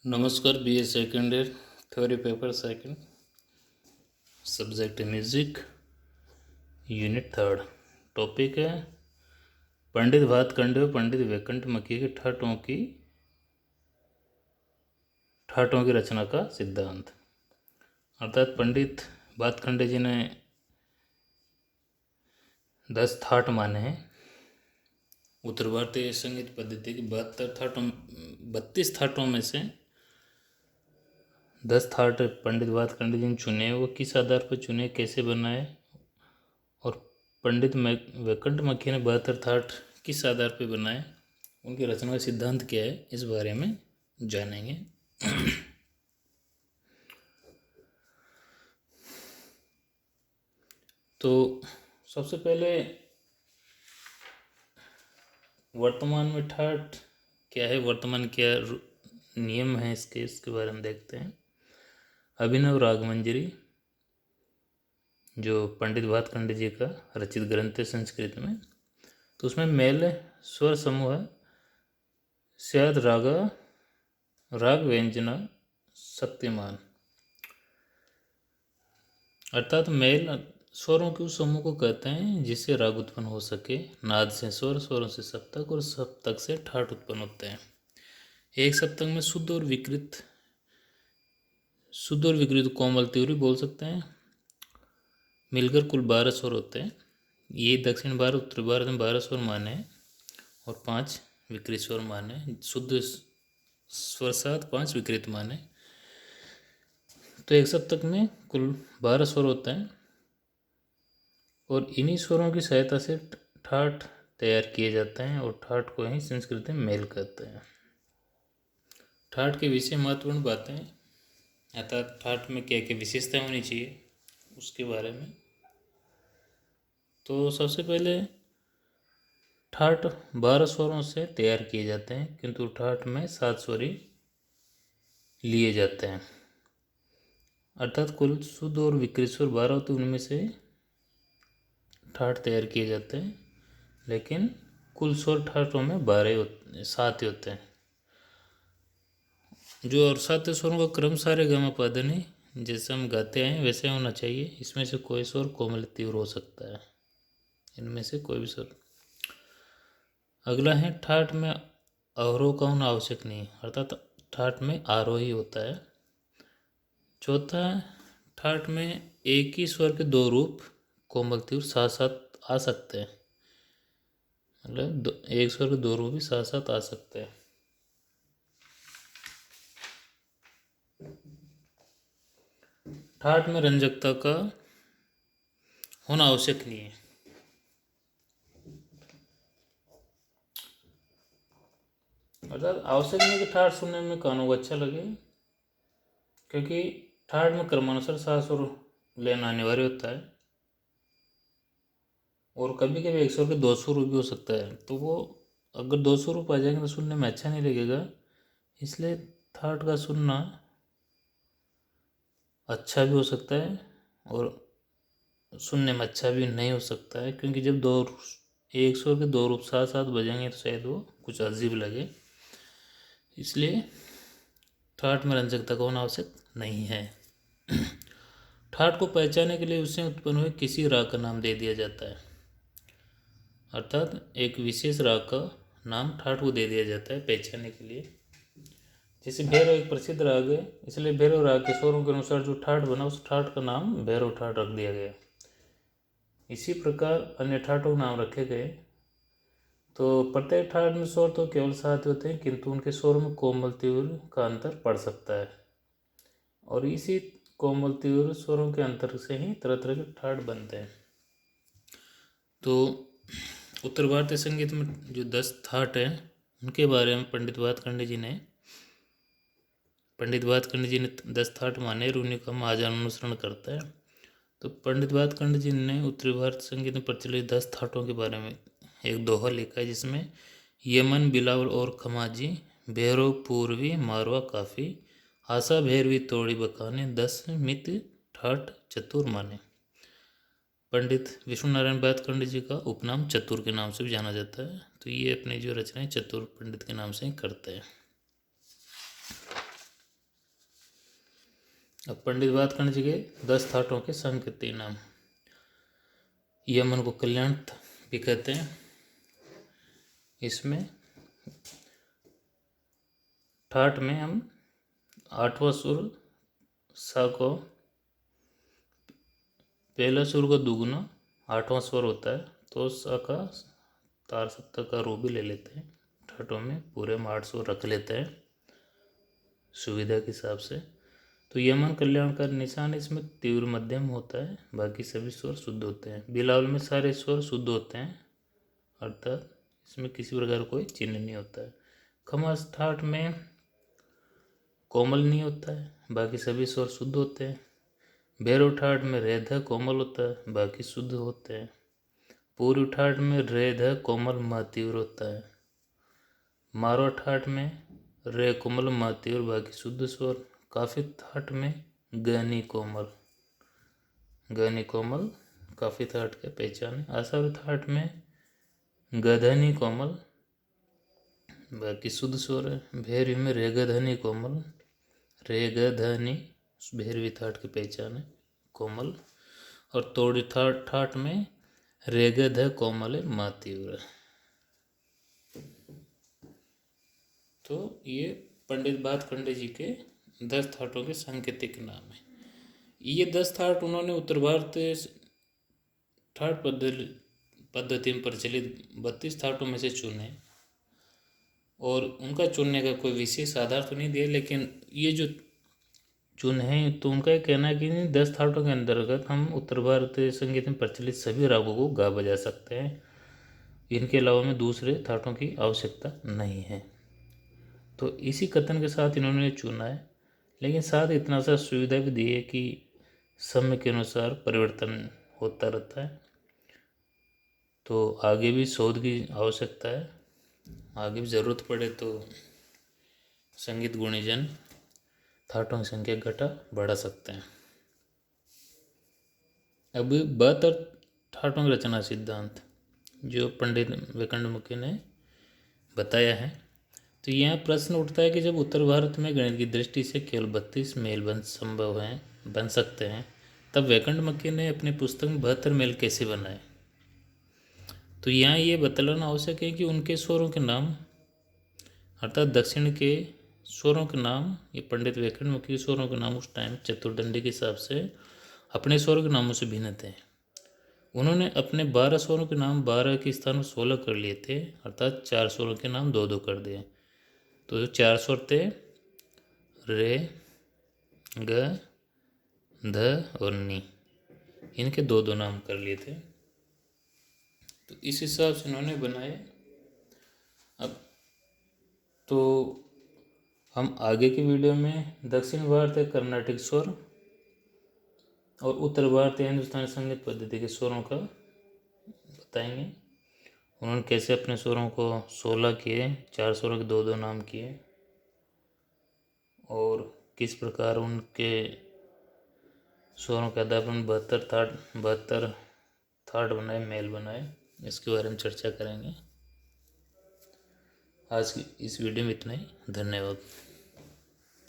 नमस्कार। BA second year, theory paper second, subject music, unit third. Topic है पंडित भातखंडे व पंडित वैकुंठ मक्की के ठाटों की रचना का सिद्धांत। अर्थात पंडित भातखंडे जी ने 10 ठाट माने हैं। उत्तर भारतीय संगीत पद्धति की 32 ठाटों में से 10 ठाट पंडित भातखंडे जी ने चुने। वो किस आधार पर चुने, कैसे बनाए, और पंडित वैकुंठ मक्की ने 72 ठाट किस आधार पर बनाए, उनकी रचना का सिद्धांत क्या है, इस बारे में जानेंगे। तो सबसे पहले वर्तमान में ठाट क्या है, वर्तमान क्या नियम है इसके बारे में देखते हैं। अभिनव राग मंजरी जो पंडित भातखंडे जी का रचित ग्रंथ है संस्कृत में, तो उसमें मेल स्वर समूह है स्याद राग व्यंजना शक्तिमान। अर्थात मेल स्वरों के उस समूह को कहते हैं जिससे राग उत्पन्न हो सके। नाद से स्वर, स्वरों से सप्तक और सप्तक से ठाट उत्पन्न होते हैं। एक सप्तक में शुद्ध और विकृत कोमल तीव्र बोल सकते हैं। मिलकर कुल 12 स्वर होते हैं। ये दक्षिण भारत उत्तर भारत में 12 स्वर माने हैं और 5 विकृत स्वर माने। शुद्ध स्वर 7, 5 विकृत माने। तो एक सप्तक में कुल 12 स्वर होते हैं और इन्हीं स्वरों की सहायता से ठाट तैयार किए जाते हैं और ठाट को ही संस्कृत में मेल कहते हैं। ठाट के विषय महत्वपूर्ण बातें, अर्थात ठाट में क्या क्या विशेषताएं होनी चाहिए उसके बारे में। तो सबसे पहले ठाट 12 स्वरों से तैयार किए जाते हैं, किंतु ठाट में 7 स्वर ही लिए जाते हैं। अर्थात कुल शुद्ध और विकृत स्वर 12 होते, उनमें से ठाट तैयार किए जाते हैं, लेकिन कुल स्वर ठाटों में 7 ही होते हैं। जो और 7 स्वरों का क्रम सारे गमा पधनी जैसे हम गाते हैं वैसे होना चाहिए। इसमें से कोई स्वर कोमल तीव्र हो सकता है, इनमें से कोई भी स्वर। अगला है ठाट में अवरोह का होना आवश्यक नहीं, अर्थात ठाट में आरोही होता है। चौथा, ठाट में एक ही स्वर के 2 रूप कोमल तीव्र साथ साथ आ सकते हैं, मतलब एक स्वर के 2 रूप भी साथ साथ आ सकते हैं। ठाट में रंजकता का होना आवश्यक नहीं है। अर्थात आवश्यक नहीं कि ठाट सुनने में कानों को अच्छा लगे, क्योंकि ठाट में क्रमानुसार 7 स्वर लेना अनिवार्य होता है और कभी कभी एक स्वर के 2 स्वर भी हो सकता है। तो वो अगर 2 स्वर आ जाएंगे तो सुनने में अच्छा नहीं लगेगा। इसलिए ठाट का सुनना अच्छा भी हो सकता है और सुनने में अच्छा भी नहीं हो सकता है, क्योंकि जब एक स्वर के 2 रूप साथ साथ बजेंगे तो शायद वो कुछ अजीब लगे। इसलिए ठाट में रंजकता का होना आवश्यक नहीं है। ठाट को पहचानने के लिए उससे उत्पन्न हुए किसी राग का नाम दे दिया जाता है, अर्थात एक विशेष राग का नाम ठाट को दे दिया जाता है पहचानने के लिए। जैसे भैरव एक प्रसिद्ध राग है, इसलिए भैरव राग के स्वरों के अनुसार जो ठाट बना उस ठाट का नाम भैरव ठाट रख दिया गया। इसी प्रकार अन्य ठाटों के नाम रखे गए। तो प्रत्येक ठाट में स्वर तो केवल 7 होते हैं, किंतु उनके स्वरों में कोमल तीव्र का अंतर पड़ सकता है और इसी कोमल तीव्र स्वरों के अंतर से ही तरह तरह के ठाट बनते हैं। तो उत्तर भारतीय संगीत में जो 10 ठाट हैं उनके बारे में पंडित भातखंडे जी ने 10 ठाट माने और उन्हीं का हम आज अनुसरण करता है। तो पंडित भातखंडे जी ने उत्तरी भारत संगीत में प्रचलित 10 ठाटों के बारे में एक दोहा लिखा है, जिसमें यमन बिलावल और खमाजी भैरव पूर्वी मारवा काफी आशा भैरवी तोड़ी बखाने 10 मित ठाट चतुर माने। पंडित विष्णु नारायण भातखंडे जी का उपनाम चतुर के नाम से भी जाना जाता है। तो ये अपनी जो रचनाएं चतुर पंडित के नाम से ही करते हैं। अब पंडित बात करने जगह 10 थाटों के सांकेतिक नाम। यमन को कल्याण भी कहते हैं। इसमें ठाट में हम 8वां सुर सा को, पहला सुर का दुगुना 8वां स्वर होता है, तो सा का तार सप्तक का रू भी ले लेते हैं। ठाटों में पूरे में 8 सुर रख लेते हैं सुविधा के हिसाब से। तो यमन कल्याण का निशान इसमें तीव्र मध्यम होता है, बाकी सभी स्वर शुद्ध होते हैं। बिलावल में सारे स्वर शुद्ध होते हैं, अर्थात इसमें किसी प्रकार कोई चिन्ह नहीं होता है। खमास ठाट में कोमल नहीं होता है, बाकी सभी स्वर शुद्ध होते हैं। भैरव ठाट में रेध कोमल होता है, बाकी शुद्ध होते हैं। पूर्व ठाट में रेध कोमल मा तीव्र होता है। मारवा ठाट में रे कोमल मा तीव्र, बाकी शुद्ध स्वर। काफी ठाट में गहनी कोमल, गहनी कोमल काफी ठाट के पहचान है। आसार ठाट में गधनी कोमल, बाकी शुद्ध स्वर है। भैरवी में रेगधनी कोमल, रेगधनी भैरवी ठाट की पहचान है, कोमल। और तोड़ी ठाट में रेगध कोमल मा तीव्र। तो ये पंडित भातखंडे जी के 10 थाटों के सांकेतिक नाम है। ये 10 थाट उन्होंने उत्तर भारतीय ठाट पद्धति में प्रचलित 32 थाटों में से चुने, और उनका चुनने का कोई विशेष आधार तो नहीं दिया, लेकिन ये जो चुने हैं तो उनका ये कहना है कि 10 थाटों के अंतर्गत हम उत्तर भारतीय संगीत में प्रचलित सभी रागों को गा बजा सकते हैं। इनके अलावा में दूसरे थाटों की आवश्यकता नहीं है। तो इसी कथन के साथ इन्होंने चुना है, लेकिन साथ इतना सा सुविधा भी दी है कि समय के अनुसार परिवर्तन होता रहता है। तो आगे भी शोध की आवश्यकता है, आगे भी ज़रूरत पड़े तो संगीत गुणीजन थाटों की संख्या घटा बढ़ा सकते हैं। अब 72 ठाटों की रचना सिद्धांत जो पंडित वैकंठ मुखी ने बताया है। तो यहाँ प्रश्न उठता है कि जब उत्तर भारत में गणित की दृष्टि से केवल 32 मेल बन सकते हैं, तब वैकंठ मुखी ने अपनी पुस्तक में 72 मेल कैसे बनाए। तो यहाँ ये बतलाना आवश्यक है कि उनके स्वरों के नाम, अर्थात दक्षिण के स्वरों के नाम, ये पंडित वैकंठ मुखी के स्वरों के नाम उस टाइम चतुर्दंडी के हिसाब से अपने स्वरों के नामों से भिन्न थे। उन्होंने अपने 12 स्वरों के नाम 12 के स्थान में 16 कर लिए थे, अर्थात 4 स्वरों के नाम 2-2 कर दिए। तो जो 4 स्वर थे रे, ग, ध और नी, इनके 2-2 नाम कर लिए थे। तो इस हिसाब से उन्होंने बनाए। अब तो हम आगे की वीडियो में दक्षिण भारतीय कर्नाटिक स्वर और उत्तर भारतीय हिंदुस्तानी संगीत पद्धति के स्वरों का बताएंगे। उन्होंने कैसे अपने स्वरों को 16 किए, 4 स्वरों के 2-2 नाम किए, और किस प्रकार उनके स्वरों के आधार पर 72 थाट बनाए, मेल बनाए, इसके बारे में चर्चा करेंगे। आज की इस वीडियो में इतना ही। धन्यवाद।